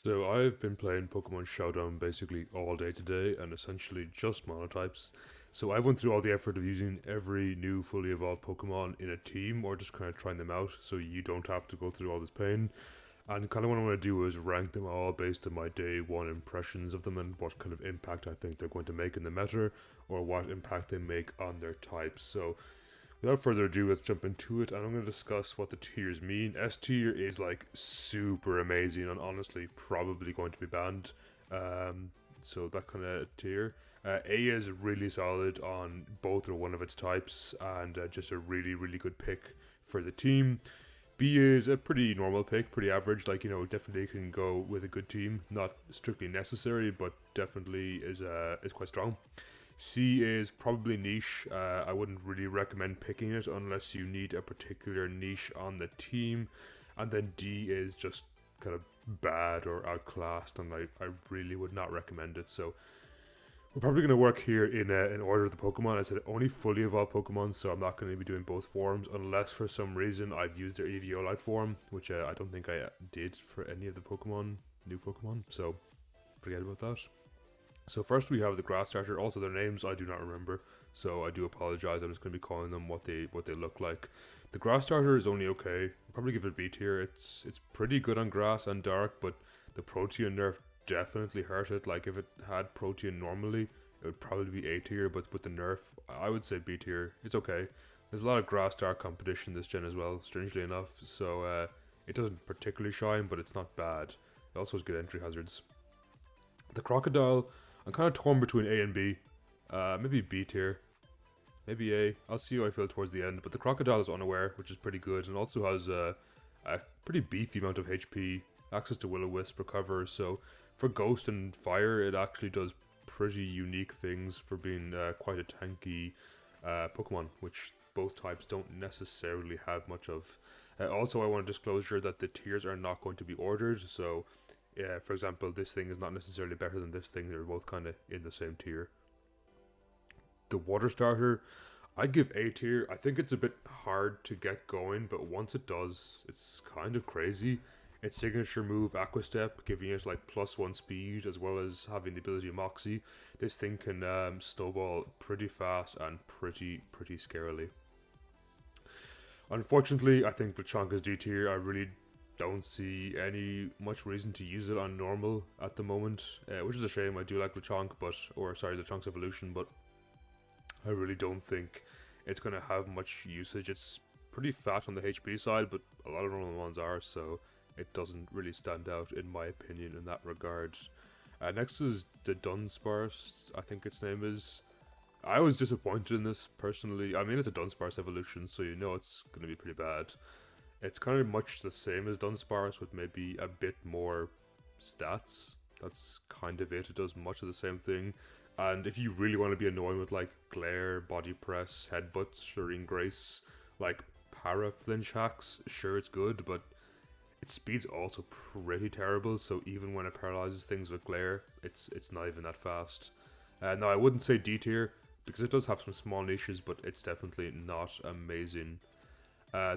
So I've been playing Pokemon Showdown basically all day today and essentially just monotypes. So I went through all the effort of using every new fully evolved Pokemon in a team or just kind of trying them out so you don't have to go through all this pain. And kind of what I want to do is rank them all based on my day one impressions of them and what kind of impact I think they're going to make in the meta or what impact they make on their types. So without further ado, let's jump into it, and I'm going to discuss what the tiers mean. S tier is like super amazing and honestly probably going to be banned. So that kind of tier. A is really solid on both or one of its types, and just a really good pick for the team. B is a pretty normal pick, pretty average. Like definitely can go with a good team. Not strictly necessary, but definitely is quite strong. C is probably niche. I wouldn't really recommend picking it unless you need a particular niche on the team. And then D is just kind of bad or outclassed, and I really would not recommend it. So we're probably going to work here in order of the Pokemon. I said only fully evolved Pokemon, so I'm not going to be doing both forms unless for some reason I've used their Eviolite form, which I don't think I did for any of the new Pokemon. So forget about that. So first we have the grass starter. Also their names I do not remember, so I do apologize. I'm just going to be calling them what they look like. The grass starter is only okay. I'll probably give it a B tier. It's pretty good on grass and dark, but the Protean nerf definitely hurt it. Like if it had Protean normally, it would probably be A tier, but with the nerf, I would say B tier. It's okay. There's a lot of grass dark competition this gen as well, strangely enough. So it doesn't particularly shine, but it's not bad. It also has good entry hazards. The crocodile, I'm kind of torn between A and B. Maybe B tier. Maybe A. I'll see how I feel towards the end. But the crocodile is unaware, which is pretty good, and also has a pretty beefy amount of HP, access to Will-O-Wisp, recover. So for Ghost and Fire, it actually does pretty unique things for being quite a tanky Pokemon, which both types don't necessarily have much of. Also, I want a disclosure that the tiers are not going to be ordered, so yeah, for example, this thing is not necessarily better than this thing. They're both kind of in the same tier. The water starter, I'd give A tier. I think it's a bit hard to get going, but once it does, it's kind of crazy. Its signature move, Aqua Step, giving it like +1 speed as well as having the ability of Moxie. This thing can snowball pretty fast and pretty scarily. Unfortunately, I think Lechonk is D tier. I really don't see any much reason to use it on normal at the moment, which is a shame. I do like Lechonk, Lechonk's evolution, but I really don't think it's going to have much usage. It's pretty fat on the HP side, but a lot of normal ones are, so it doesn't really stand out in my opinion in that regard. Next is the Dunsparce, I think its name is. I was disappointed in this personally. I mean, it's a Dunsparce evolution, so you know it's going to be pretty bad. It's kind of much the same as Dunsparce with maybe a bit more stats. That's kind of it. It does much of the same thing. And if you really want to be annoying with like Glare, Body Press, Headbutt, Serene Grace, like Para Flinch hacks, sure it's good, but its speed's also pretty terrible. So even when it paralyzes things with Glare, it's not even that fast. Now I wouldn't say D tier because it does have some small niches, but it's definitely not amazing.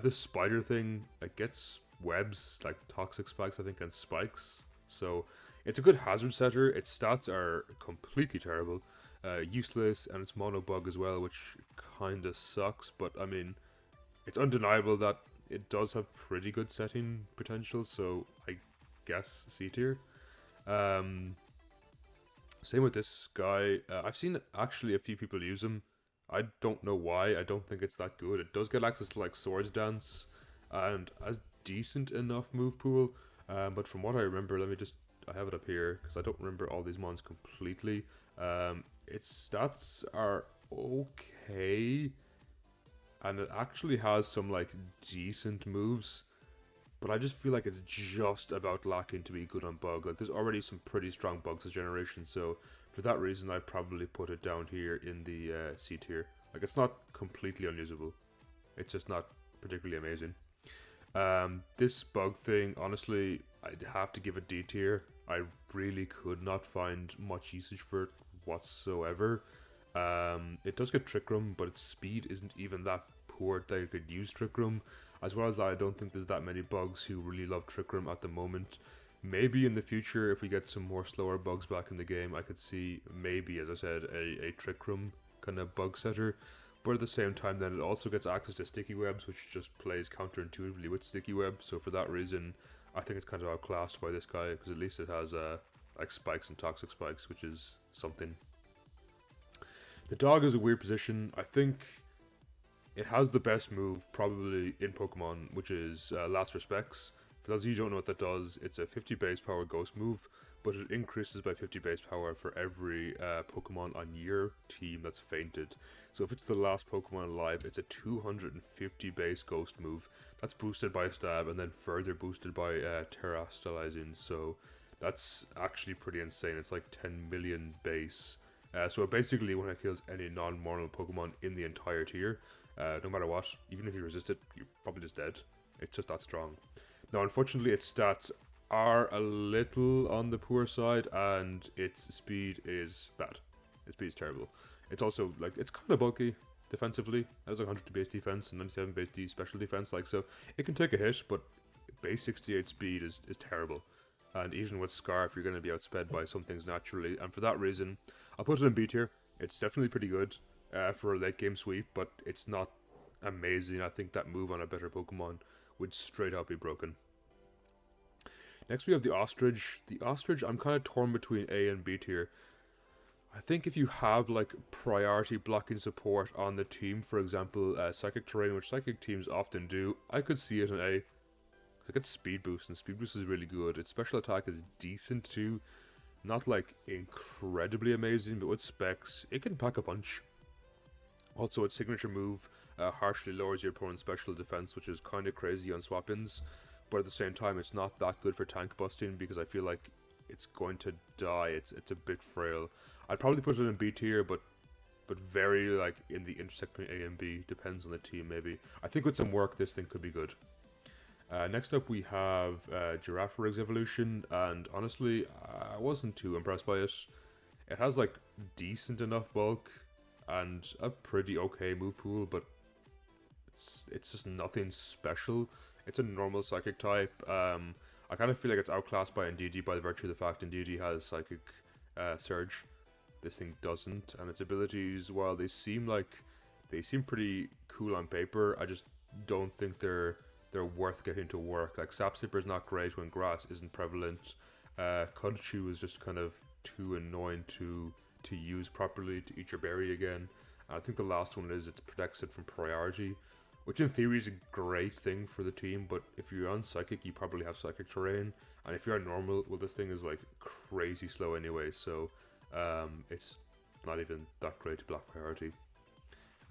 This spider thing, it gets webs, like toxic spikes, I think, and spikes. So it's a good hazard setter. Its stats are completely terrible, useless, and it's mono bug as well, which kind of sucks. But I mean, it's undeniable that it does have pretty good setting potential. So I guess C tier. Um, Same with this guy. I've seen actually a few people use him. I don't know why. I don't think it's that good. It does get access to like Swords Dance and a decent enough move pool. But from what I remember, I have it up here because I don't remember all these mons completely. Its stats are okay, and it actually has some like decent moves. But I just feel like it's just about lacking to be good on bug. Like there's already some pretty strong bugs this generation, so for that reason I probably put it down here in the C tier. Like it's not completely unusable. It's just not particularly amazing. This bug thing, honestly, I'd have to give it D tier. I really could not find much usage for it whatsoever. It does get Trick Room, but its speed isn't even that poor that you could use Trick Room. As well as that, I don't think there's that many bugs who really love Trick Room at the moment. Maybe in the future, if we get some more slower bugs back in the game, I could see maybe, as I said, a Trick Room kind of bug setter. But at the same time, then it also gets access to sticky webs, which just plays counterintuitively with sticky webs. So for that reason, I think it's kind of outclassed by this guy, because at least it has like spikes and toxic spikes, which is something. The dog is a weird position. I think it has the best move probably in Pokemon, which is Last Respects. For those of you who don't know what that does, it's a 50 base power ghost move, but it increases by 50 base power for every Pokemon on your team that's fainted. So if it's the last Pokemon alive, it's a 250 base ghost move. That's boosted by Stab and then further boosted by Terastallizing. So that's actually pretty insane. It's like 10 million base. So basically, when it kills any non-mortal Pokemon in the entire tier, no matter what, even if you resist it, you're probably just dead. It's just that strong. Now, unfortunately, its stats are a little on the poor side, and its speed is bad. Its speed is terrible. It's also, like, it's kind of bulky defensively. It has like 100 base defense and 97 base special defense, like, so it can take a hit, but base 68 speed is terrible. And even with Scarf, you're going to be outsped by some things naturally, and for that reason, I'll put it in B tier. It's definitely pretty good for a late game sweep, but it's not amazing. I think that move on a better Pokemon would straight up be broken. Next we have the Ostrich. The Ostrich, I'm kind of torn between A and B tier. I think if you have like priority blocking support on the team, for example, Psychic Terrain, which Psychic teams often do, I could see it in A. It gets Speed Boost, and Speed Boost is really good. Its special attack is decent too. Not like incredibly amazing, but with specs, it can pack a punch. Also, its signature move harshly lowers your opponent's special defense, which is kind of crazy on swap-ins. But at the same time, it's not that good for tank busting because I feel like it's going to die. It's a bit frail. I'd probably put it in B tier, but very like in the intersect between A and B. Depends on the team, maybe. I think with some work, this thing could be good. Next up, we have Girafarig evolution, and honestly, I wasn't too impressed by it. It has like decent enough bulk and a pretty okay move pool, but it's just nothing special. It's a normal psychic type. I kind of feel like it's outclassed by Indeedee by the virtue of the fact Indeedee has psychic surge. This thing doesn't, and its abilities, while they seem pretty cool on paper, I just don't think they're worth getting to work. Like Sap Sipper is not great when grass isn't prevalent. Cudchew is just kind of too annoying to use properly to eat your berry again. And I think the last one is it protects it from priority, which in theory is a great thing for the team, but if you're on Psychic, you probably have Psychic Terrain, and if you're on Normal, well, this thing is like crazy slow anyway, so it's not even that great to block priority.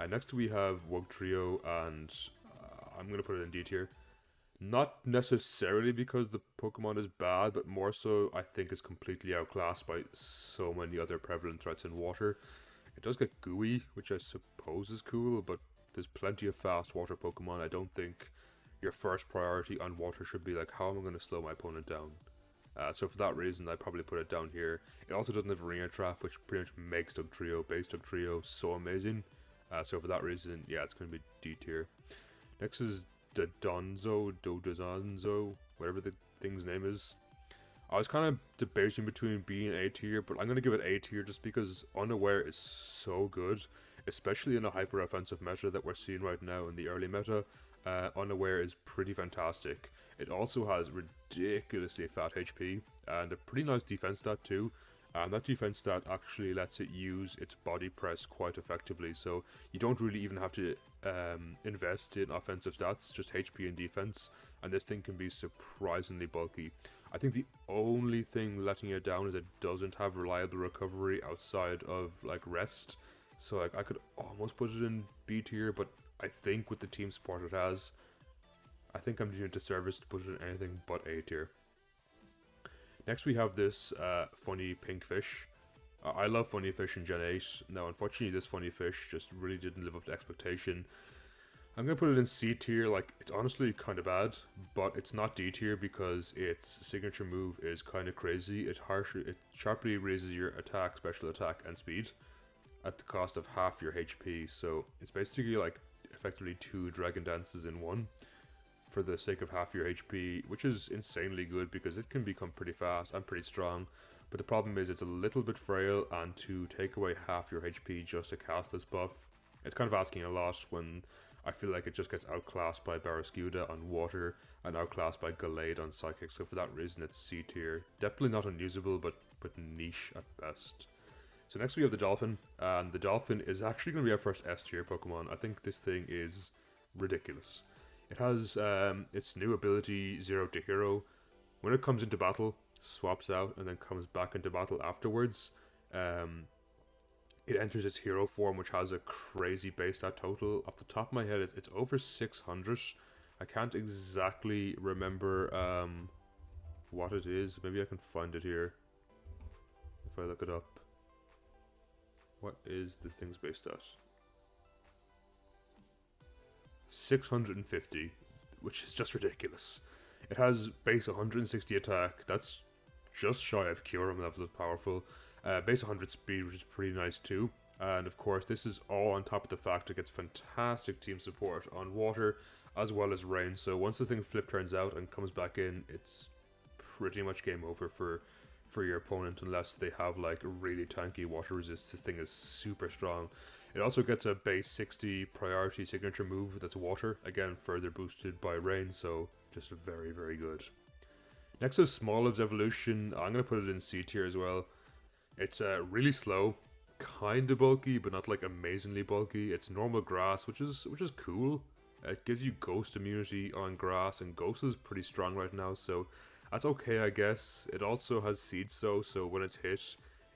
Next we have Wugtrio, and I'm going to put it in D tier. Not necessarily because the Pokemon is bad, but more so I think it's completely outclassed by so many other prevalent threats in water. It does get gooey, which I suppose is cool, but there's plenty of fast water Pokemon. I don't think your first priority on water should be like, how am I going to slow my opponent down? So for that reason, I probably put it down here. It also doesn't have a Ringer Trap, which pretty much makes base Dugtrio so amazing. So for that reason, yeah, it's going to be D tier. Next is Dodonzo, whatever the thing's name is. I was kind of debating between B and A tier, but I'm going to give it A tier just because Unaware is so good, especially in a hyper offensive meta that we're seeing right now in the early meta. Unaware is pretty fantastic. It also has ridiculously fat HP and a pretty nice defense stat too. And that defense stat actually lets it use its body press quite effectively, so you don't really even have to invest in offensive stats, just HP and defense, and this thing can be surprisingly bulky. I think the only thing letting it down is it doesn't have reliable recovery outside of like rest, so like I could almost put it in B tier, but I think with the team support it has, I think I'm doing a disservice to put it in anything but A tier. Next we have this funny pink fish. I love funny fish in Gen 8. Now unfortunately this funny fish just really didn't live up to expectation. I'm going to put it in C tier. Like, it's honestly kind of bad, but it's not D tier because its signature move is kind of crazy. It sharply raises your attack, special attack and speed at the cost of half your HP. So it's basically like effectively 2 Dragon Dances in one. for the sake of half your HP, which is insanely good because it can become pretty fast and pretty strong. But the problem is it's a little bit frail, and to take away half your HP just to cast this buff, it's kind of asking a lot when I feel like it just gets outclassed by Barraskewda on water and outclassed by Gallade on Psychic, so for that reason it's C tier. Definitely not unusable, but niche at best. So next we have the Dolphin, and the Dolphin is actually going to be our first S tier Pokemon. I think this thing is ridiculous. It has its new ability, Zero to Hero. When it comes into battle, swaps out and then comes back into battle afterwards. It enters its hero form, which has a crazy base stat total. Off the top of my head, it's over 600. I can't exactly remember what it is. Maybe I can find it here if I look it up. What is this thing's base stat? 650, which is just ridiculous. It has base 160 attack. That's just shy of Kyurem levels of powerful. Base 100 speed, which is pretty nice too. And of course, this is all on top of the fact it gets fantastic team support on water as well as rain. So once the thing flip turns out and comes back in, it's pretty much game over for your opponent unless they have like really tanky water resist. This thing is super strong. It also gets a base 60 priority signature move that's water, again further boosted by rain, so just very, very good. Next is Smoliv's evolution. I'm going to put it in C tier as well. It's really slow, kind of bulky, but not like amazingly bulky. It's normal grass, which is cool. It gives you ghost immunity on grass, and ghost is pretty strong right now, so that's okay, I guess. It also has Seed Sow, so when it's hit,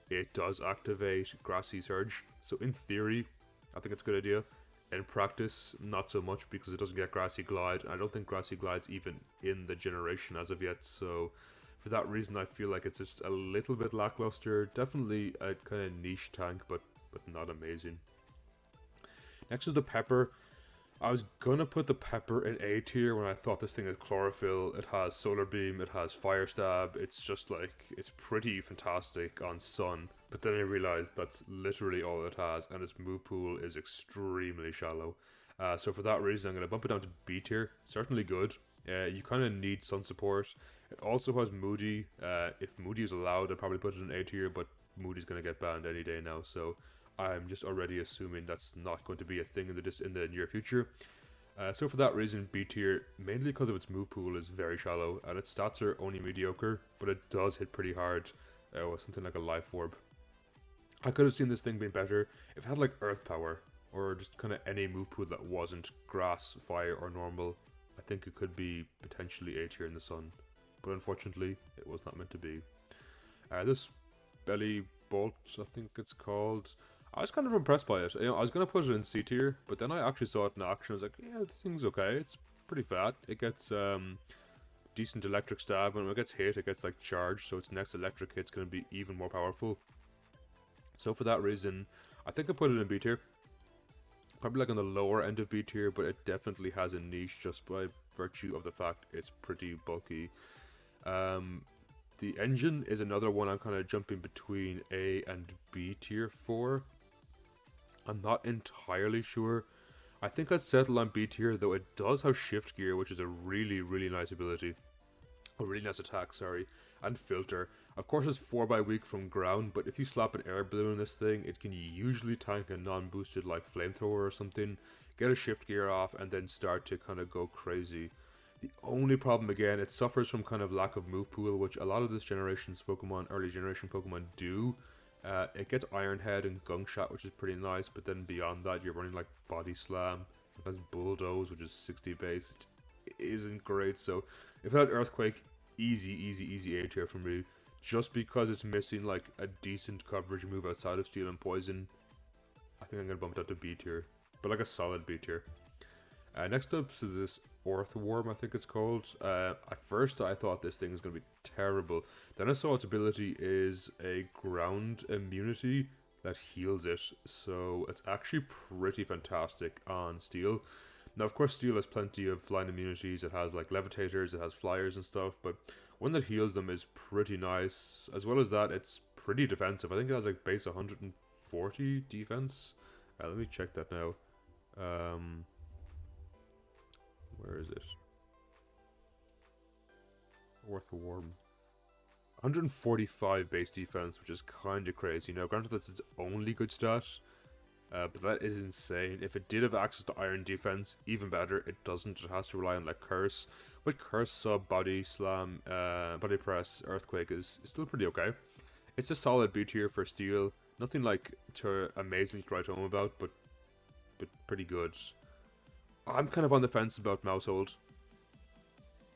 it does activate Grassy Surge. So in theory, I think it's a good idea. In practice, not so much because it doesn't get Grassy Glide. I don't think Grassy Glide's even in the generation as of yet, so for that reason I feel like it's just a little bit lackluster. Definitely a kind of niche tank, but not amazing. Next is the Pepper. I was gonna put the Pepper in A tier when I thought this thing had Chlorophyll. It has Solar Beam, it has Fire Stab. It's just like, it's pretty fantastic on Sun. But then I realized that's literally all it has, and its move pool is extremely shallow. So for that reason, I'm gonna bump it down to B tier. Certainly good. You kind of need Sun support. It also has Moody. If Moody is allowed, I'd probably put it in A tier, but Moody's gonna get banned any day now, so I'm just already assuming that's not going to be a thing in the near future. So for that reason, B tier, mainly because of its move pool is very shallow, and its stats are only mediocre, but it does hit pretty hard with something like a Life Orb. I could have seen this thing being better if it had like Earth Power, or just kind of any move pool that wasn't Grass, Fire, or Normal. I think it could be potentially A tier in the Sun, but unfortunately, it was not meant to be. This Belly Bolt, I think it's called, I was kind of impressed by it. You know, I was going to put it in C tier, but then I actually saw it in action. I was like, yeah, this thing's okay. It's pretty fat. It gets decent electric stab, and when it gets hit, it gets like charged, so its next electric hit's going to be even more powerful. So for that reason, I think I put it in B tier. Probably like on the lower end of B tier, but it definitely has a niche just by virtue of the fact it's pretty bulky. The engine is another one I'm kind of jumping between A and B tier for. I'm not entirely sure. I think I'd settle on B tier, though it does have Shift Gear, which is a really, really nice ability. A really nice attack, sorry. And Filter. Of course it's 4 by weak from ground, but if you slap an air balloon in this thing, it can usually tank a non-boosted like Flamethrower or something, get a Shift Gear off, and then start to kind of go crazy. The only problem, again, it suffers from kind of lack of move pool, which a lot of this generation's Pokemon, early generation Pokemon do. It gets Iron Head and Gunk Shot, which is pretty nice, but then beyond that, you're running like Body Slam. It has Bulldoze, which is 60 base. It isn't great, so if it had Earthquake, easy A tier for me. Just because it's missing like a decent coverage move outside of Steel and Poison, I think I'm going to bump it up to B tier, but like a solid B tier. Next up is this Earthworm, I think it's called. At first I thought this thing was going to be terrible. Then I saw its ability is a ground immunity that heals it. So it's actually pretty fantastic on Steel. Now of course Steel has plenty of flying immunities. It has like levitators, it has flyers and stuff. But one that heals them is pretty nice. As well as that, it's pretty defensive. I think it has like base 140 defense. Let me check that now. Where is it? worth a worm. 145 base defense, which is kind of crazy. Now, granted, that's its only good stat, but that is insane. If it did have access to iron defense, even better. It doesn't. It has to rely on like curse. With curse, sub, body slam, body press, earthquake is still pretty okay. It's a solid B tier for steel. Nothing like to amazingly write home about, but pretty good. I'm kind of on the fence about Mousehold.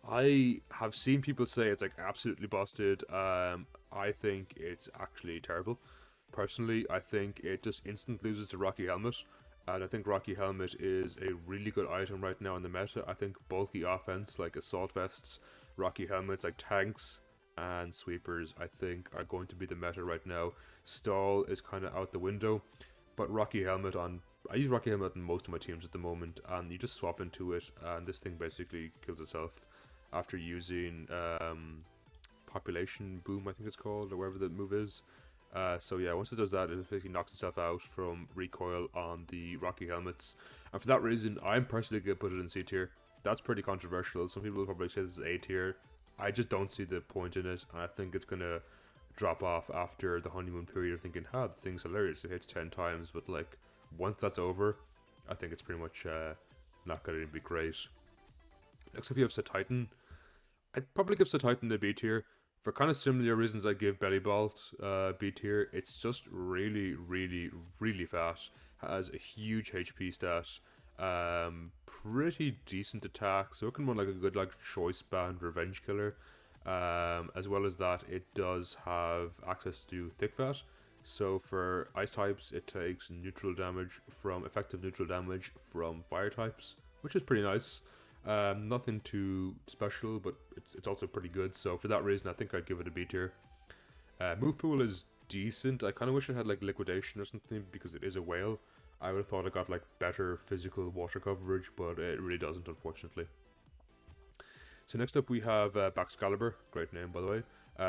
I have seen people say it's like absolutely busted. I think it's actually terrible. Personally, I think it just instantly loses to Rocky Helmet. And I think Rocky Helmet is a really good item right now in the meta. I think bulky offense like Assault Vests, Rocky Helmets like tanks, and sweepers, I think, are going to be the meta right now. Stall is kind of out the window, but Rocky Helmet on... I use Rocky Helmet in most of my teams at the moment, and you just swap into it, and this thing basically kills itself after using Population Boom, I think it's called, or whatever the move is. So yeah, once it does that, it basically knocks itself out from recoil on the Rocky Helmets. And for that reason, I'm personally going to put it in C tier. That's pretty controversial. Some people will probably say this is A tier. I just don't see the point in it, and I think it's going to drop off after the honeymoon period of thinking, the thing's hilarious, it hits 10 times, but like, once that's over, I think it's pretty much not going to be great. Next up you have Set Titan. I'd probably give Set Titan a B tier. For kind of similar reasons I give Bellybolt B tier. It's just really, really, really fast. Has a huge HP stat. Pretty decent attack. So it can run like a good like choice band revenge killer. As well as that, it does have access to Thick Fat. So for ice types, it takes neutral damage from effective neutral damage from fire types, which is pretty nice. Nothing too special, but it's also pretty good. So for that reason, I think I'd give it a B tier. Move pool is decent. I kind of wish it had like liquidation or something because it is a whale. I would have thought it got like better physical water coverage, but it really doesn't, unfortunately. So next up we have Baxcalibur. Great name, by the way.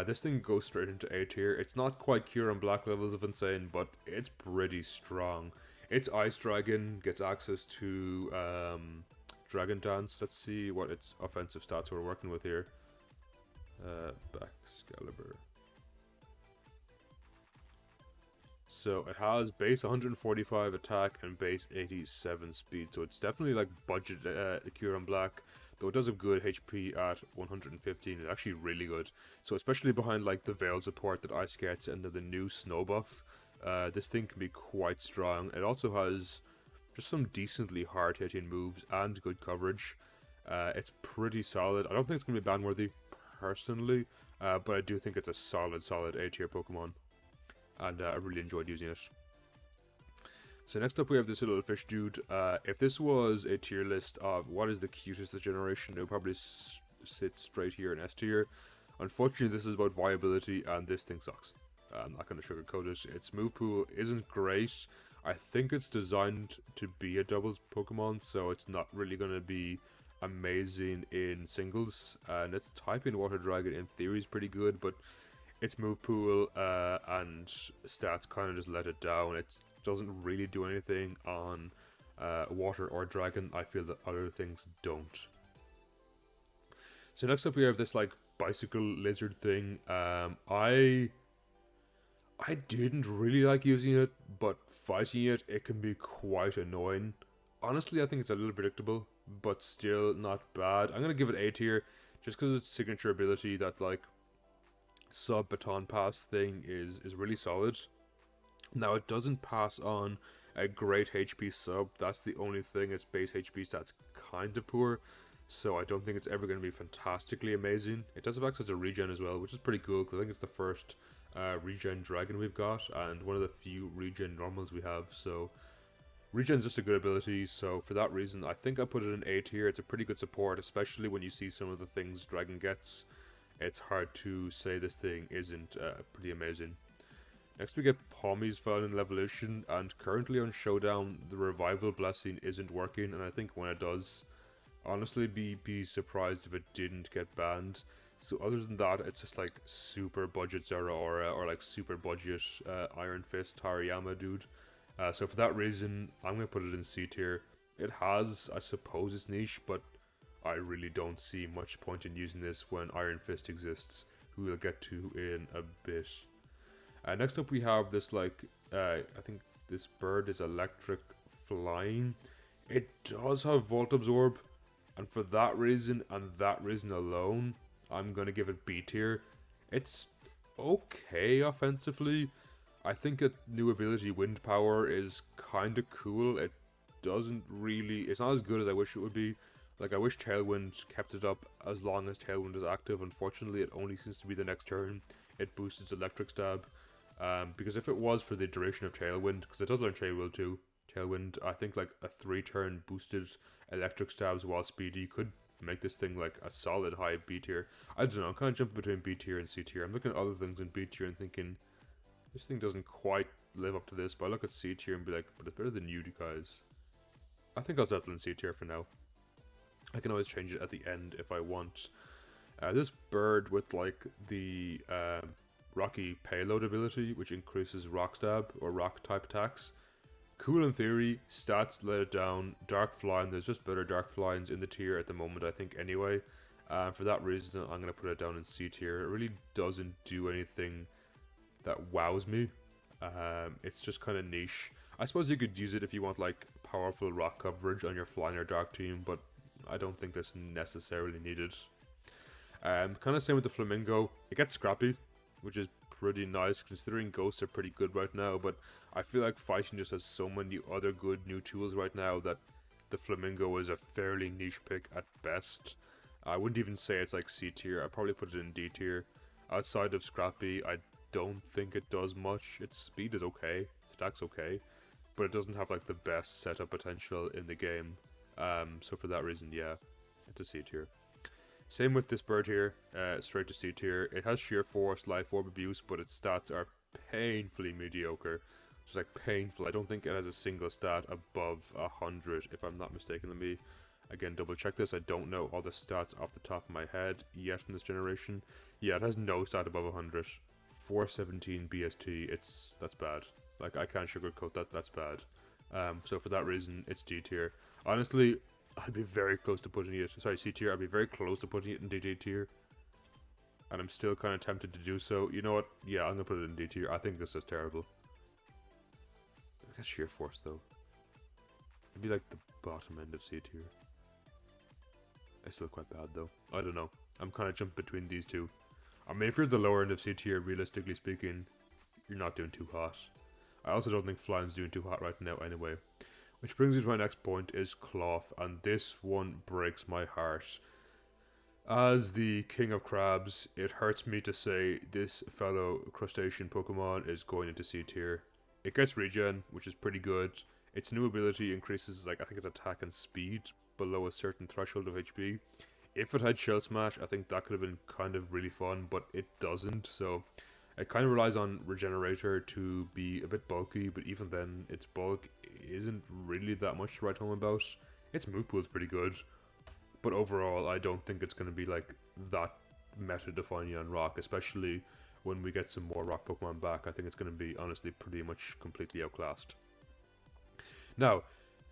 This thing goes straight into A tier. It's not quite Cure and Black levels of insane, but it's pretty strong. Its Ice Dragon gets access to Dragon Dance. Let's see what its offensive stats we're working with here. Baxcalibur. So it has base 145 attack and base 87 speed. So it's definitely like budget Cure and Black. Though it does have good HP at 115, it's actually really good. So especially behind like the Veil support that Ice gets and the new Snow buff, this thing can be quite strong. It also has just some decently hard-hitting moves and good coverage. It's pretty solid. I don't think it's going to be ban-worthy, personally, but I do think it's a solid A-tier Pokemon. And I really enjoyed using it. So next up we have this little fish dude. If this was a tier list of what is the cutest this generation, it would probably sit straight here in S tier. Unfortunately, this is about viability, and this thing sucks. I'm not going to sugarcoat it. Its move pool isn't great. I think it's designed to be a doubles Pokemon, so it's not really going to be amazing in singles. And its typing Water Dragon in theory is pretty good, but its move pool and stats kind of just let it down. It doesn't really do anything on Water or Dragon. I feel that other things don't. So next up we have this like bicycle lizard thing. I didn't really like using it, but fighting it, it can be quite annoying. Honestly, I think it's a little predictable, but still not bad. I'm gonna give it A tier, just because its signature ability, that like sub baton pass thing, is really solid. Now it doesn't pass on a great HP sub. That's the only thing. Its base HP stats kind of poor, so I don't think it's ever going to be fantastically amazing. It does have access to regen as well, which is pretty cool, because I think it's the first regen dragon we've got, and one of the few regen normals we have, so regen's just a good ability. So for that reason, I think I put it in A tier. It's a pretty good support, especially when you see some of the things dragon gets. It's hard to say this thing isn't pretty amazing. Next we get Pawmi's Final Evolution, and currently on Showdown the Revival Blessing isn't working, and I think when it does, honestly be surprised if it didn't get banned. So other than that, it's just like super budget Zeraora or like super budget Iron Fist Hariyama dude. So for that reason, I'm going to put it in C tier. It has, I suppose, its niche, but I really don't see much point in using this when Iron Fist exists, who we'll get to in a bit. Next up we have this I think this bird is electric flying. It does have Volt Absorb, and for that reason and that reason alone, I'm going to give it B tier. It's okay offensively. I think that new ability Wind Power is kind of cool. It doesn't really... It's not as good as I wish it would be. Like, I wish Tailwind kept it up as long as Tailwind is active. Unfortunately, it only seems to be the next turn. It boosts its Electric Stab. Because if it was for the duration of Tailwind, because it does learn Tailwind too, Tailwind, I think like a 3-turn boosted Electric Stabs while speedy could make this thing like a solid high B tier. I don't know, I'm kind of jumping between B tier and C tier. I'm looking at other things in B tier and thinking, this thing doesn't quite live up to this, but I look at C tier and be like, but it's better than you guys. I think I'll settle in C tier for now. I can always change it at the end if I want. This bird with like the Rocky Payload ability, which increases Rock Stab or Rock type attacks. Cool in theory, stats let it down. Dark Flying, there's just better Dark Flyings in the tier at the moment, I think, anyway. For that reason, I'm going to put it down in C tier. It really doesn't do anything that wows me. It's just kind of niche. I suppose you could use it if you want like powerful rock coverage on your flying or dark team, but I don't think that's necessarily needed. Kind of same with the Flamingo. It gets scrappy, which is pretty nice considering ghosts are pretty good right now, but I feel like fighting just has so many other good new tools right now that the Flamingo is a fairly niche pick at best. I wouldn't even say it's like C tier. I'd probably put it in D tier. Outside of Scrappy, I don't think it does much. Its speed is okay, its attack's okay, but it doesn't have like the best setup potential in the game. So for that reason, yeah, it's a C tier. Same with this bird here, straight to C tier. It has Sheer Force, Life Orb Abuse, but its stats are painfully mediocre. Just like painful. I don't think it has a single stat above 100, if I'm not mistaken. Let me, again, double check this. I don't know all the stats off the top of my head yet from this generation. Yeah, it has no stat above 100. 417 BST, that's bad. Like, I can't sugarcoat that, that's bad. So for that reason, it's D tier. Honestly, I'd be very close to putting it, sorry, C tier, I'd be very close to putting it in D tier. And I'm still kind of tempted to do so. You know what? Yeah, I'm going to put it in D tier. I think this is terrible. I guess Sheer Force, though. It'd be like the bottom end of C tier. It's still quite bad, though. I don't know. I'm kind of jumping between these two. I mean, if you're the lower end of C tier, realistically speaking, you're not doing too hot. I also don't think Flying's doing too hot right now anyway. Which brings me to my next point, is Cloth, and this one breaks my heart. As the king of crabs, it hurts me to say this fellow crustacean Pokemon is going into C tier. It gets regen, which is pretty good. Its new ability increases, like, I think its attack and speed below a certain threshold of HP. If it had Shell Smash, I think that could have been kind of really fun, but it doesn't, so it kind of relies on Regenerator to be a bit bulky, but even then, its bulk isn't really that much to write home about. Its move pool is pretty good, but overall, I don't think it's going to be like that meta defining on Rock, especially when we get some more Rock Pokemon back. I think it's going to be, honestly, pretty much completely outclassed. Now,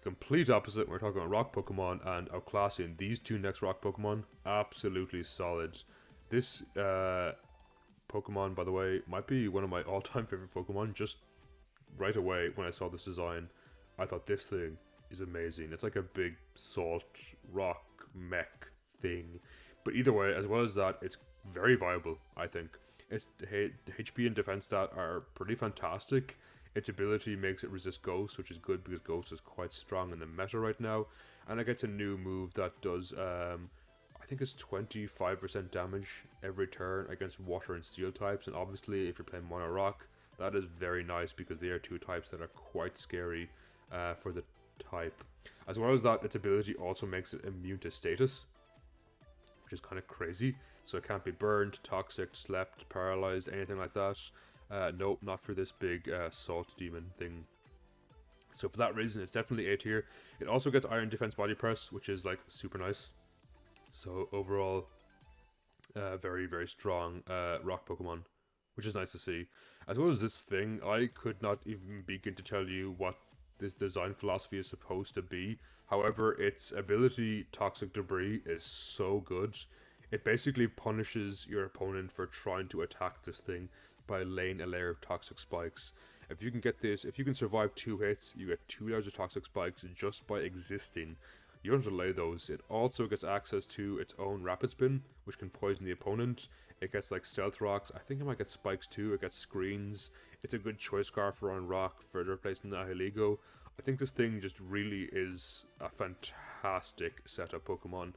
complete opposite, we're talking about Rock Pokemon and outclassing. These two next Rock Pokemon, absolutely solid. This Pokemon, by the way, might be one of my all-time favorite Pokemon. Just right away when I saw this design, I thought this thing is amazing. It's like a big salt rock mech thing. But either way, as well as that, it's very viable, I think. Its HP and defense stat are pretty fantastic. Its ability makes it resist Ghost, which is good because Ghost is quite strong in the meta right now. And it gets a new move that does, I think it's 25% damage every turn against water and steel types. And obviously, if you're playing Mono Rock, that is very nice because they are two types that are quite scary for the type. As well as that, its ability also makes it immune to status, which is kind of crazy. So it can't be burned, toxic, slept, paralyzed, anything like that. Nope, not for this big salt demon thing. So for that reason, it's definitely A tier. It also gets Iron Defense Body Press, which is like super nice. So overall, very, very strong rock Pokemon, which is nice to see. As well as this thing, I could not even begin to tell you what this design philosophy is supposed to be. However, its ability, Toxic Debris, is so good. It basically punishes your opponent for trying to attack this thing by laying a layer of toxic spikes. If you can get this, if you can survive 2 hits, you get 2 layers of toxic spikes just by existing. You don't have to lay those. It also gets access to its own rapid spin, which can poison the opponent. It gets like stealth rocks. I think it might get spikes too. It gets screens. It's a good choice scarf around rock for replacing Nihilego. I think this thing just really is a fantastic setup Pokemon.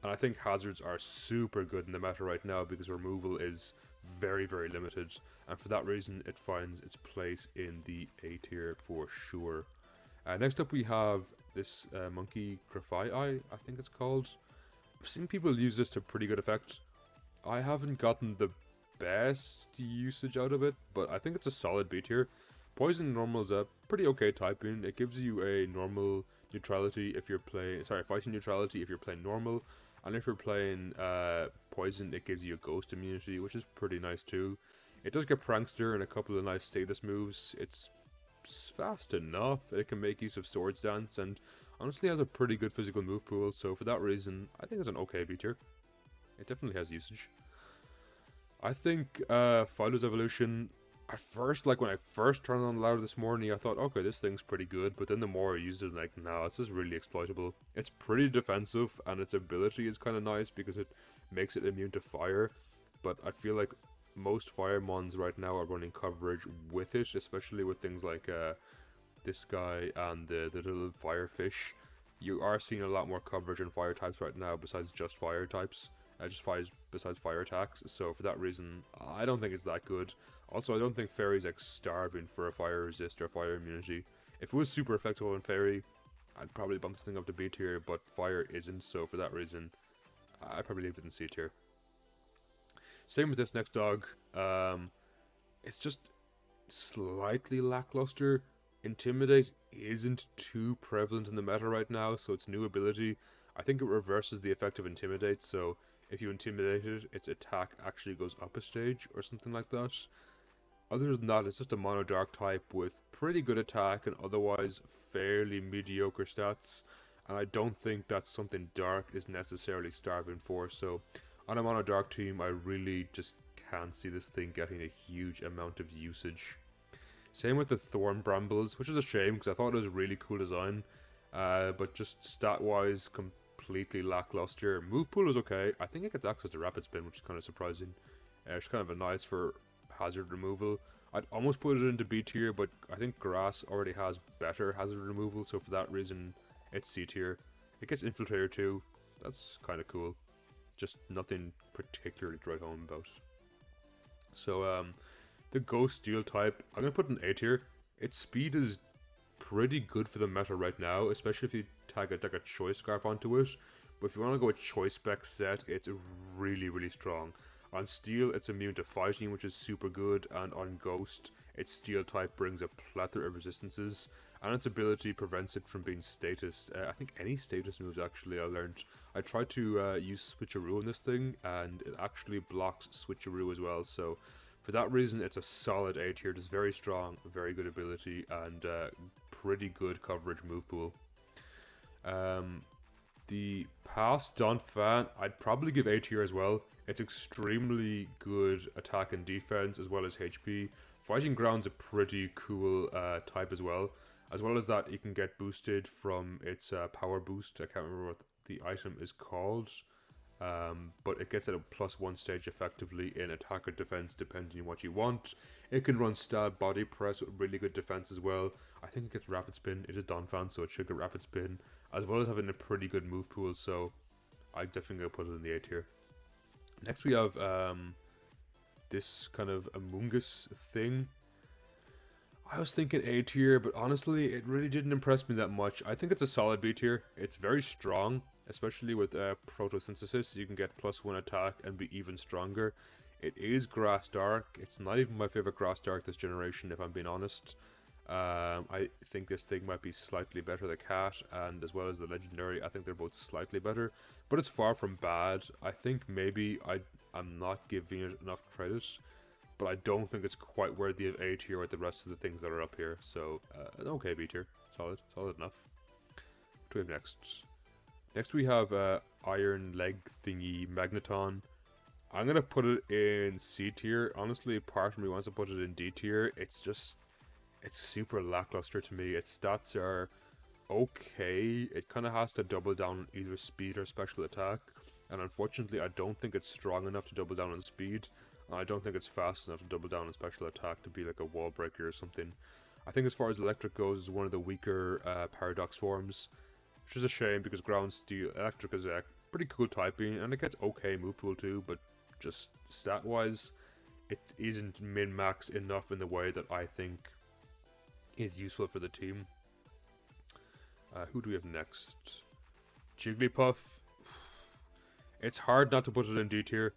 And I think hazards are super good in the meta right now because removal is very, very limited. And for that reason, it finds its place in the A tier for sure. Next up we have this monkey Grafai, I think it's called. I've seen people use this to pretty good effect. I haven't gotten the best usage out of it, but I think it's a solid B tier. Poison normal is a pretty okay typing. It gives you a normal neutrality if you're playing, fighting neutrality if you're playing normal. And if you're playing poison, it gives you a ghost immunity, which is pretty nice too. It does get prankster and a couple of nice status moves. It's fast enough. It can make use of Swords Dance and honestly has a pretty good physical move pool, so for that reason, I think it's an okay B tier. It definitely has usage. I think Fido's evolution, at first, like when I first turned on the ladder this morning, I thought, okay, this thing's pretty good, but then the more I used it, like, nah, it's just really exploitable. It's pretty defensive, and its ability is kind of nice because it makes it immune to fire, but I feel like most Firemons right now are running coverage with it, especially with things like this guy and the little fire fish. You are seeing a lot more coverage in fire types right now besides just fire types. Besides fire attacks, so for that reason, I don't think it's that good. Also, I don't think Fairy's like starving for a fire resist or fire immunity. If it was super effective on Fairy, I'd probably bump this thing up to B tier, but fire isn't, so for that reason, I'd probably leave it in C tier. Same with this next dog. It's just slightly lackluster. Intimidate isn't too prevalent in the meta right now, so its new ability, I think it reverses the effect of Intimidate, so if you intimidate it, its attack actually goes up a stage or something like that. Other than that, it's just a mono dark type with pretty good attack and otherwise fairly mediocre stats. And I don't think that's something Dark is necessarily starving for. So on a mono dark team, I really just can't see this thing getting a huge amount of usage. Same with the Thorn Brambles, which is a shame because I thought it was a really cool design. But just stat-wise, completely lackluster. Move pool is okay. I think it gets access to Rapid Spin, which is kind of surprising. It's kind of a nice for hazard removal. I'd almost put it into B tier, but I think Grass already has better hazard removal, so for that reason, it's C tier. It gets Infiltrator too. That's kind of cool. Just nothing particularly to write home about. So, the Ghost Steel type, I'm going to put in A tier. Its speed is pretty good for the meta right now, especially if you tag a choice scarf onto it. But if you want to go with choice spec set, it's really, really strong. On Steel, it's immune to fighting, which is super good, and on Ghost, its Steel type brings a plethora of resistances, and its ability prevents it from being status. I think any status moves, actually, I learned. I tried to use Switcheroo on this thing, and it actually blocks Switcheroo as well, so for that reason, it's a solid A tier. It's very strong, very good ability, and pretty good coverage move pool. The past Donphan, I'd probably give A tier as well. It's extremely good attack and defense as well as HP. Fighting Ground's a pretty cool type as well. As well as that, you can get boosted from its power boost. I can't remember what the item is called. But it gets at a +1 stage effectively in attack or defense depending on what you want. It can run stab body press with really good defense as well. I think it gets rapid spin. It is Donphan, so it should get rapid spin, as well as having a pretty good move pool, so I definitely gonna put it in the A tier. Next we have this kind of Among Us thing. I was thinking A tier, but honestly it really didn't impress me that much. I think it's a solid B tier. It's very strong, especially with photosynthesis. You can get +1 attack and be even stronger. It is Grass Dark. It's not even my favorite Grass Dark this generation, if I'm being honest. I think this thing might be slightly better than Cat, and as well as the Legendary, I think they're both slightly better, but it's far from bad. I think maybe I'm not giving it enough credit. but I don't think it's quite worthy of A tier with the rest of the things that are up here. So, an okay B tier. Solid enough. What do we have next? Next we have Iron Leg Thingy Magneton. I'm going to put it in C tier. Honestly, part of me wants to put it in D tier. It's super lackluster to me. Its stats are okay. It kind of has to double down on either speed or special attack. And unfortunately, I don't think it's strong enough to double down on speed. And I don't think it's fast enough to double down on special attack to be like a wall breaker or something. I think as far as electric goes, it's one of the weaker paradox forms. Which is a shame because ground steel, electric is a pretty cool typing. And it gets okay move pool too, but just stat wise, it isn't min-max enough in the way that I think is useful for the team. Who do we have next? Jigglypuff. It's hard not to put it in D tier.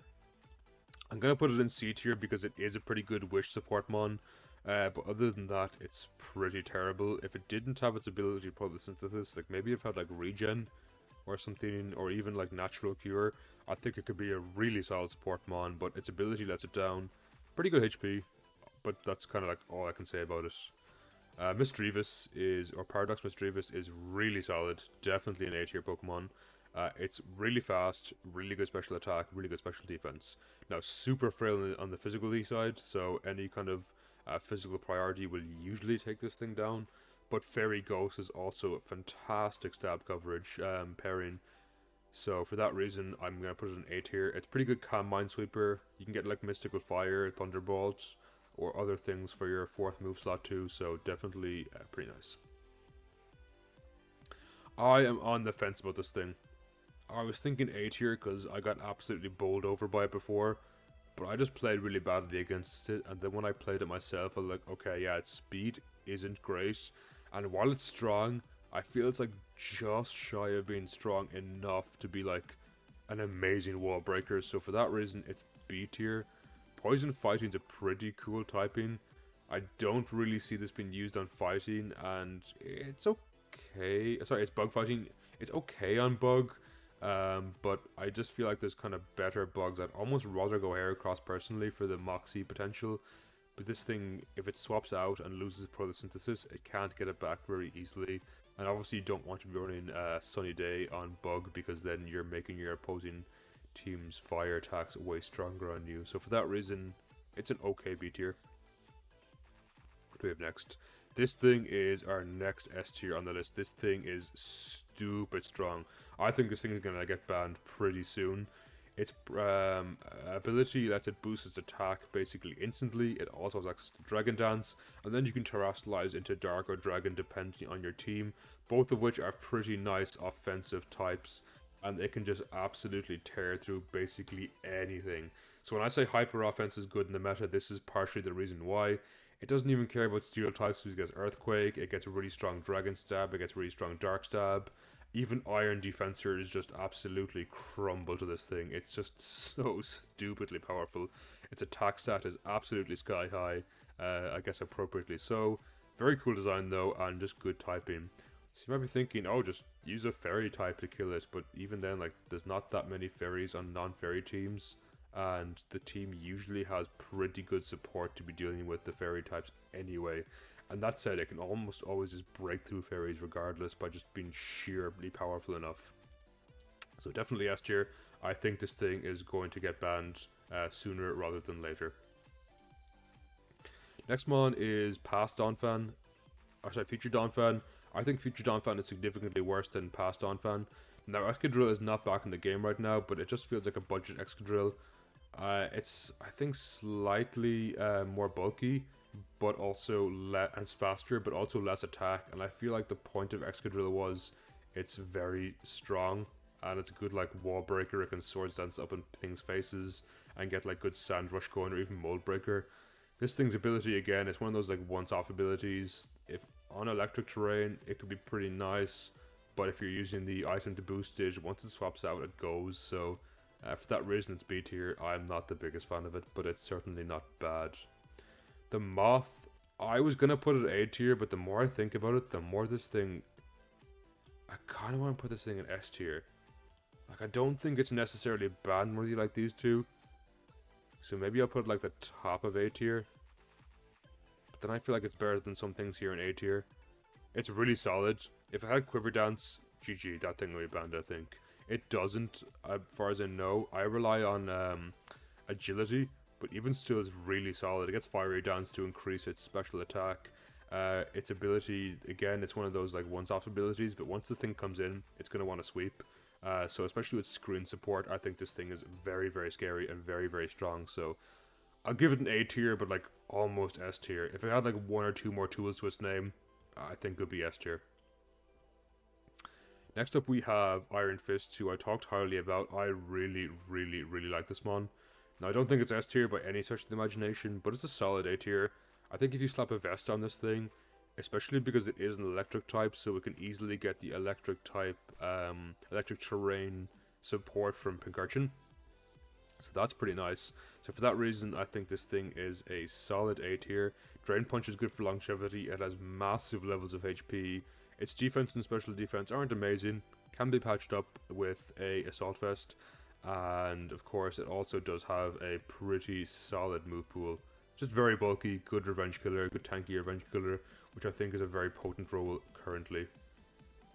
I'm going to put it in C tier because it is a pretty good wish support mon. But other than that, it's pretty terrible. If it didn't have its ability to photosynthesis, like maybe if it had like regen or something, or even like natural cure, I think it could be a really solid support mon, but its ability lets it down. Pretty good HP, but that's kind of like all I can say about it. Misdreavus or Paradox Misdreavus is really solid, definitely an A tier Pokemon. It's really fast, really good special attack, really good special defense. Now, super frail on the physical side, so any kind of physical priority will usually take this thing down. But Fairy Ghost is also a fantastic stab coverage pairing. So for that reason, I'm going to put it in A tier. It's pretty good Calm Minesweeper. You can get like Mystical Fire, Thunderbolt, or other things for your 4th move slot too, so definitely pretty nice. I am on the fence about this thing. I was thinking A tier because I got absolutely bowled over by it before, but I just played really badly against it, and then when I played it myself, I was like, okay, yeah, its speed isn't great, and while it's strong, I feel it's like just shy of being strong enough to be like an amazing wall breaker, so for that reason, it's B tier. Poison Fighting is a pretty cool typing. I don't really see this being used on fighting, and it's okay. Sorry, it's bug fighting. It's okay on bug, but I just feel like there's kind of better bugs. I'd almost rather go Heracross personally for the Moxie potential. But this thing, if it swaps out and loses photosynthesis, it can't get it back very easily. And obviously you don't want to be running Sunny Day on bug because then you're making your opposing team's fire attacks way stronger on you. So for that reason, it's an okay B tier. What do we have next? This thing is our next S tier on the list. This thing is stupid strong. I think this thing is going to get banned pretty soon. Its ability lets it boost its attack basically instantly. It also has access to Dragon Dance, and then you can Terrastallize into Dark or Dragon depending on your team, both of which are pretty nice offensive types, and it can just absolutely tear through basically anything. So when I say hyper offense is good in the meta, this is partially the reason why. It doesn't even care about steel types, because it gets Earthquake, it gets a really strong Dragon Stab, it gets really strong Dark Stab. Even Iron Defensor is just absolutely crumble to this thing. It's just so stupidly powerful. Its attack stat is absolutely sky high, I guess appropriately so. Very cool design though, and just good typing. So you might be thinking, oh, just use a fairy type to kill it, but even then, like, there's not that many fairies on non-fairy teams, and the team usually has pretty good support to be dealing with the fairy types anyway. And that said, it can almost always just break through fairies regardless by just being sheerly powerful enough. So definitely S tier. I think this thing is going to get banned sooner rather than later. Next mon is past Donphan. Future Donphan. I think Future Donphan is significantly worse than past Donphan. Now, Excadrill is not back in the game right now, but it just feels like a budget Excadrill. It's, I think, slightly more bulky, but also and faster, but also less attack. And I feel like the point of Excadrill was it's very strong, and it's a good like wall breaker. It can Swords Dance up in things' faces and get like good Sand Rush going, or even Mold Breaker. This thing's ability again, it's one of those like once-off abilities. If on electric terrain, it could be pretty nice, but if you're using the item to boost it, once it swaps out, it goes. So for that reason, it's B tier. I'm not the biggest fan of it, but it's certainly not bad. The Moth, I was going to put it A tier, but the more I think about it, the more this thing... I kind of want to put this thing in S tier. Like, I don't think it's necessarily ban worthy like these two. So maybe I'll put like the top of A tier. But then I feel like it's better than some things here in A tier. It's really solid. If it had Quiver Dance, GG, that thing would be banned, I think. It doesn't, as far as I know. I rely on agility, but even still it's really solid. It gets Fiery Dance to increase its special attack. Its ability, again, it's one of those like once-off abilities, but once the thing comes in, it's going to want to sweep. So especially with screen support, I think this thing is very, very scary and very, very strong. So I'll give it an A tier, but like almost S tier. If it had like one or two more tools to its name, I think it would be S tier. Next up we have Iron Fist, who I talked highly about. I really, really, really like this mon. Now I don't think it's S tier by any stretch of the imagination, but it's a solid A tier. I think if you slap a vest on this thing, especially because it is an electric type, so it can easily get the electric type, electric terrain support from Pinkerton. So that's pretty nice. So for that reason, I think this thing is a solid A tier. Drain Punch is good for longevity. It has massive levels of HP. Its defense and special defense aren't amazing. Can be patched up with a Assault Vest. And of course, it also does have a pretty solid move pool. Just very bulky, good revenge killer, good tanky revenge killer, which I think is a very potent role currently.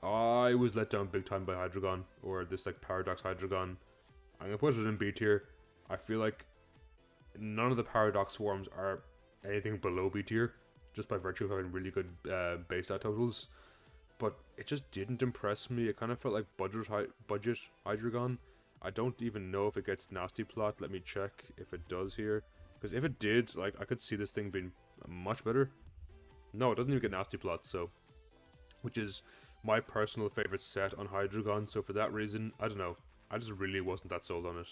I was let down big time by Hydreigon, or this like Paradox Hydreigon. I'm gonna put it in B tier. I feel like none of the Paradox Swarms are anything below B tier, just by virtue of having really good base stat totals. But it just didn't impress me. It kind of felt like budget Hydreigon. I don't even know if it gets Nasty Plot. Let me check if it does here. Because if it did, like, I could see this thing being much better. No, it doesn't even get Nasty Plot, so... Which is my personal favorite set on Hydreigon, so for that reason, I don't know. I just really wasn't that sold on it.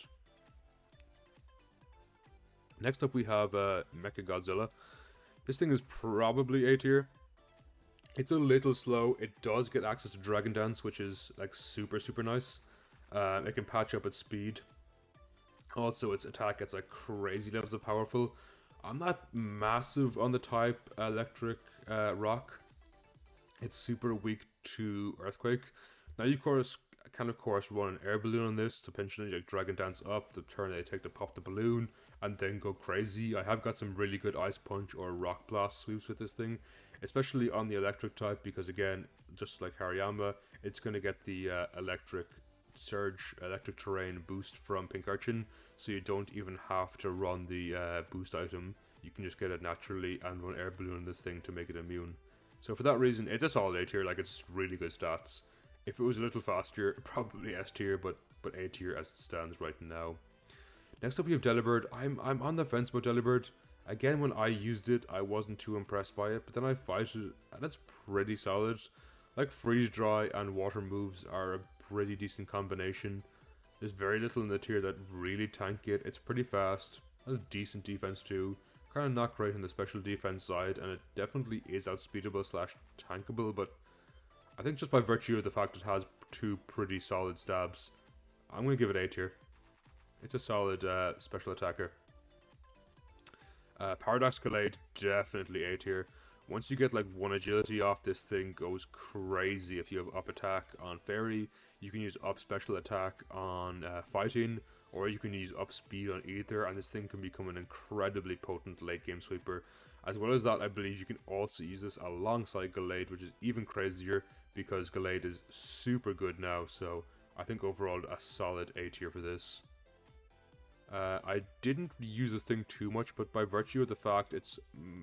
Next up we have Mechagodzilla. This thing is probably A tier. It's a little slow. It does get access to Dragon Dance, which is like super, super nice. It can patch up its speed. Also, its attack gets like crazy levels of powerful. I'm not massive on the type Electric Rock. It's super weak to Earthquake. Now you can of course run an air balloon on this to potentially like Dragon Dance up, the turn they take to pop the balloon, and then go crazy. I have got some really good Ice Punch or Rock Blast sweeps with this thing, especially on the electric type, because again, just like Hariyama, it's going to get the electric surge, electric terrain boost from Pinkerton, so you don't even have to run the boost item. You can just get it naturally and run air balloon on this thing to make it immune. So for that reason, it's a solid A tier. Like, it's really good stats. If it was a little faster, probably S tier, but A tier as it stands right now. Next up we have Delibird. I'm on the fence about Delibird. Again, when I used it, I wasn't too impressed by it, but then I fight it, and it's pretty solid. Like, Freeze Dry and Water moves are a pretty decent combination. There's very little in the tier that really tank it. It's pretty fast, has decent defense too. Kind of not great on the special defense side, and it definitely is outspeedable / tankable, but I think just by virtue of the fact it has two pretty solid stabs, I'm going to give it A tier. It's a solid special attacker. Paradox Gallade, definitely A tier. Once you get like one agility off, this thing goes crazy. If you have up attack on Fairy, you can use up special attack on Fighting, or you can use up speed on Ether, and this thing can become an incredibly potent late game sweeper. As well as that, I believe you can also use this alongside Gallade, which is even crazier because Gallade is super good now. So I think overall a solid A tier for this. I didn't use this thing too much, but by virtue of the fact its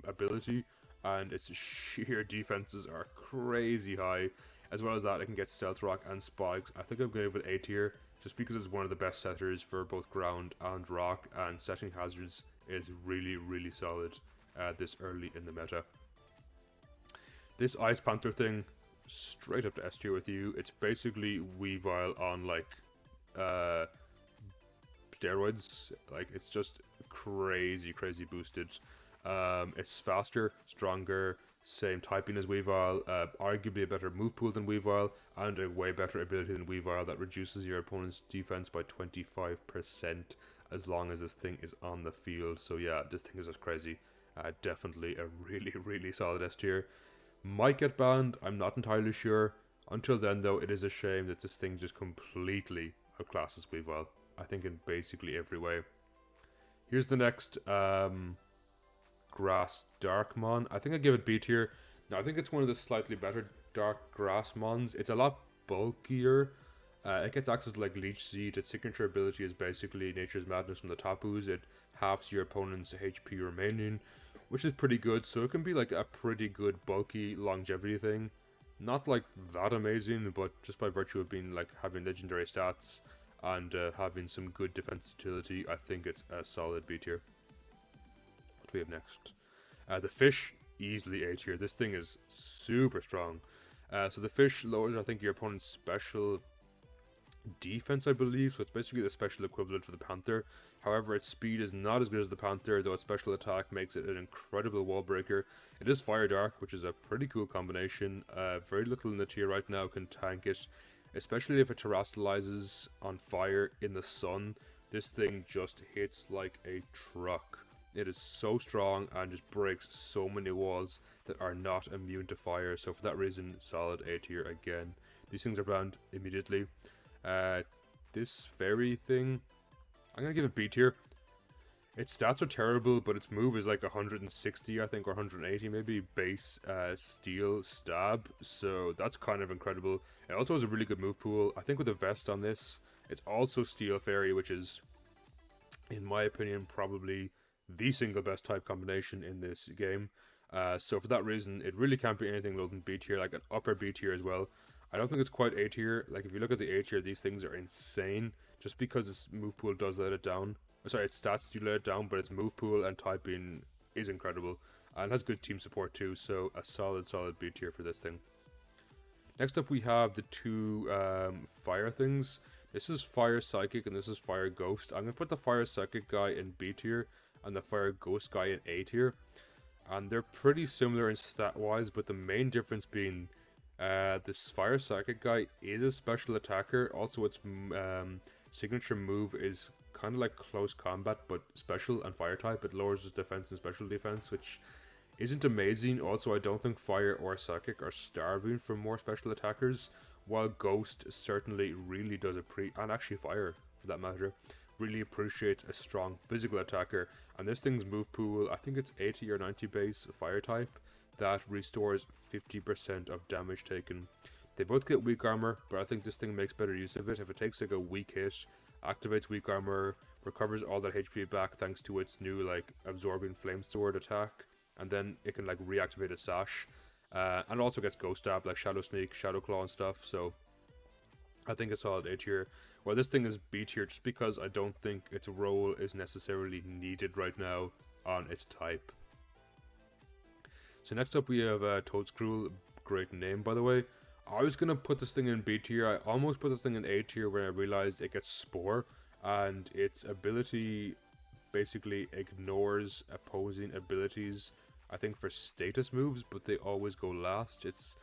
ability and its sheer defenses are crazy high, as well as that it can get Stealth Rock and Spikes, I think I'm going to give it A tier, just because it's one of the best setters for both ground and rock, and setting hazards is really, really solid this early in the meta. This Ice Panther thing, straight up to S tier with you. It's basically Weavile on like steroids. Like, it's just crazy boosted. It's faster, stronger, same typing as Weavile, arguably a better move pool than Weavile, and a way better ability than Weavile that reduces your opponent's defense by 25% as long as this thing is on the field. So yeah, this thing is just crazy. Definitely a really solid S tier. Might get banned, I'm not entirely sure. Until then though, it is a shame that this thing just completely outclasses Weavile, I think in basically every way. Here's the next grass dark mon. I think I give it B tier. Now I think it's one of the slightly better dark grass mons. It's a lot bulkier. It gets access to like Leech Seed. Its signature ability is basically Nature's Madness from the Tapus. It halves your opponent's HP remaining, which is pretty good. So it can be like a pretty good bulky longevity thing. Not like that amazing, but just by virtue of being like having legendary stats and having some good defense utility, I think it's a solid B tier. What do we have next? The fish, easily A tier. This thing is super strong. So the fish lowers, I think, your opponent's special defense, I believe. So it's basically the special equivalent for the panther. However, its speed is not as good as the panther, though its special attack makes it an incredible wall breaker. It is fire dark, which is a pretty cool combination. Very little in the tier right now can tank it, especially if it terastallizes on fire in the sun. This thing just hits like a truck. It is so strong and just breaks so many walls that are not immune to fire. So for that reason, solid A tier again. These things are banned immediately. This fairy thing, I'm gonna give it B tier. Its stats are terrible, but its move is like 160, I think, or 180 maybe, base steel stab. So that's kind of incredible. It also has a really good move pool. I think with the vest on this, it's also steel fairy, which is, in my opinion, probably the single best type combination in this game. So for that reason, it really can't be anything lower than B tier, like an upper B tier as well. I don't think it's quite A tier. Like if you look at the A tier, these things are insane. Just because its move pool does let it down. Sorry, its stats do let it down, but its move pool and typing is incredible. And has good team support too, so a solid B tier for this thing. Next up we have the two fire things. This is Fire Psychic and this is Fire Ghost. I'm going to put the Fire Psychic guy in B tier and the Fire Ghost guy in A tier. And they're pretty similar in stat wise, but the main difference being this Fire Psychic guy is a special attacker. Also, its signature move is kind of like close combat, but special and fire type. It lowers its defense and special defense, which isn't amazing. Also, I don't think Fire or Psychic are starving for more special attackers, while Ghost certainly really does and actually Fire for that matter, really appreciates a strong physical attacker. And this thing's move pool, I think it's 80 or 90 base fire type, that restores 50% of damage taken. They both get weak armor, but I think this thing makes better use of it. If it takes like a weak hit, activates weak armor, recovers all that HP back thanks to its new like absorbing flame sword attack, and then it can like reactivate its sash, and also gets ghost stab like shadow sneak, shadow claw and stuff. So I think it's solid A tier. Well, this thing is B tier just because I don't think its role is necessarily needed right now on its type. So next up we have Toadscruel, great name by the way. I was going to put this thing in B tier. I almost put this thing in A tier when I realized it gets Spore, and its ability basically ignores opposing abilities, I think for status moves, but they always go last. It's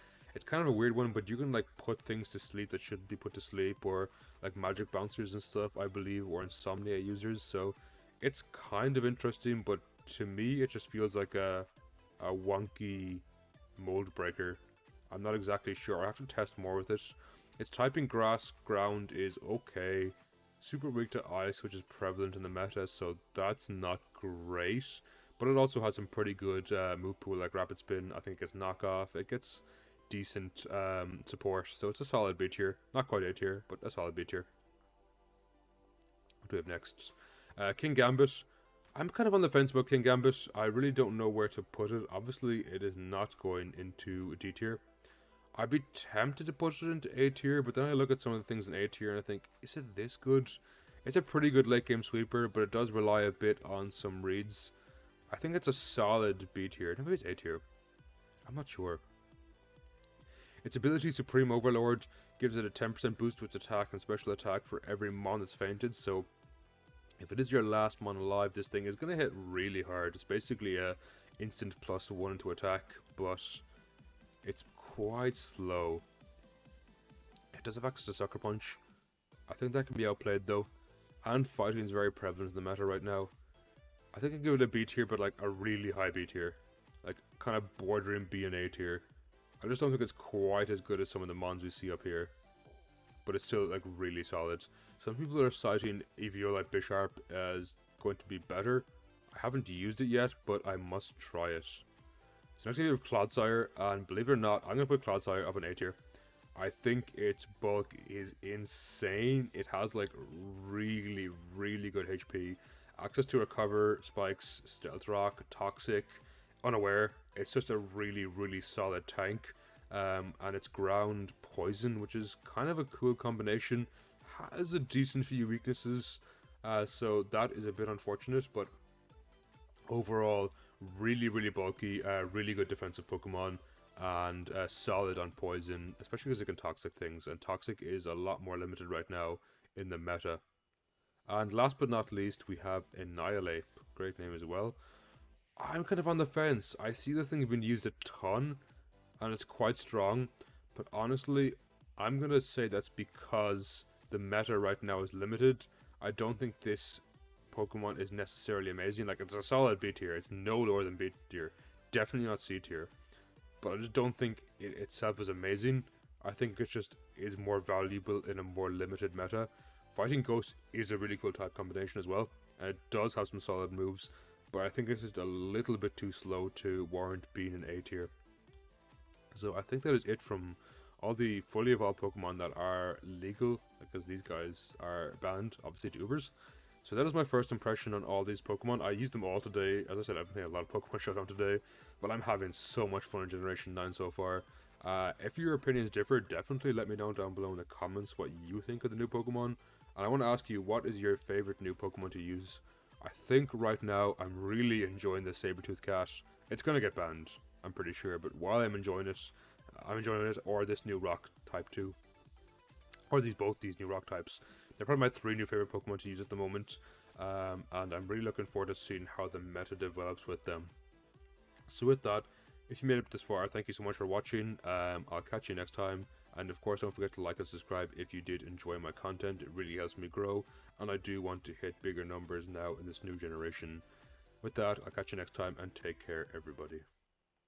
kind of a weird one, but you can like put things to sleep that shouldn't be put to sleep, or like magic bouncers and stuff, I believe, or insomnia users. So it's kind of interesting, but to me it just feels like a wonky mold breaker. I'm not exactly sure. I have to test more with it. Its typing grass ground is okay. Super weak to ice, which is prevalent in the meta, so that's not great. But it also has some pretty good move pool like rapid spin. I think it gets knockoff. It gets decent support, so it's a solid B tier. Not quite A tier, but a solid B tier. What do we have next? King Gambit. I'm kind of on the fence about King Gambit. I really don't know where to put it. Obviously, it is not going into D tier. I'd be tempted to put it into A tier, but then I look at some of the things in A tier and I think, is it this good? It's a pretty good late game sweeper, but it does rely a bit on some reads. I think it's a solid B tier. Maybe it's A tier. I'm not sure. Its ability Supreme Overlord gives it a 10% boost to its attack and special attack for every mon that's fainted, so if it is your last mon alive, this thing is going to hit really hard. It's basically a instant +1 into attack, but it's quite slow. It does have access to Sucker Punch. I think that can be outplayed though. And fighting is very prevalent in the meta right now. I think I'd give it a B tier, but like a really high B tier. Like kind of bordering B and A tier. I just don't think it's quite as good as some of the mons we see up here. But it's still like really solid. Some people are citing Eviolite Bisharp as going to be better. I haven't used it yet, but I must try it. So next we have Clodsire, and believe it or not, I'm going to put Clodsire up in A tier. I think its bulk is insane. It has like really, really good HP. Access to recover, spikes, stealth rock, toxic, unaware. It's just a really, really solid tank. And it's ground poison, which is kind of a cool combination. Has a decent few weaknesses, so that is a bit unfortunate, but overall, really, really bulky, really good defensive Pokemon, and solid on poison, especially because it can toxic things, and toxic is a lot more limited right now in the meta. And last but not least, we have Annihilate, great name as well. I'm kind of on the fence. I see the thing being used a ton, and it's quite strong, but honestly, I'm gonna say that's because the meta right now is limited. I don't think this Pokemon is necessarily amazing. Like, it's a solid B tier. It's no lower than B tier. Definitely not C tier. But I just don't think it itself is amazing. I think it just is more valuable in a more limited meta. Fighting Ghost is a really cool type combination as well, and it does have some solid moves, but I think it's just a little bit too slow to warrant being an A tier. So I think that is it from all the fully evolved Pokemon that are legal, because these guys are banned, obviously, to Ubers. So that is my first impression on all these Pokemon. I used them all today. As I said, I've played a lot of Pokemon Showdown today, but I'm having so much fun in Generation 9 so far. If your opinions differ, definitely let me know down below in the comments what you think of the new Pokemon. And I want to ask you, what is your favorite new Pokemon to use? I think right now I'm really enjoying the Sabertooth Cat. It's going to get banned, I'm pretty sure, but while I'm enjoying it, or this new rock type too. Or both these new rock types. They're probably my 3 new favorite Pokemon to use at the moment, and I'm really looking forward to seeing how the meta develops with them. So with that, if you made it this far, thank you so much for watching. I'll catch you next time, and of course don't forget to like and subscribe if you did enjoy my content. It really helps me grow, and I do want to hit bigger numbers now in this new generation. With that, I'll catch you next time, and take care everybody.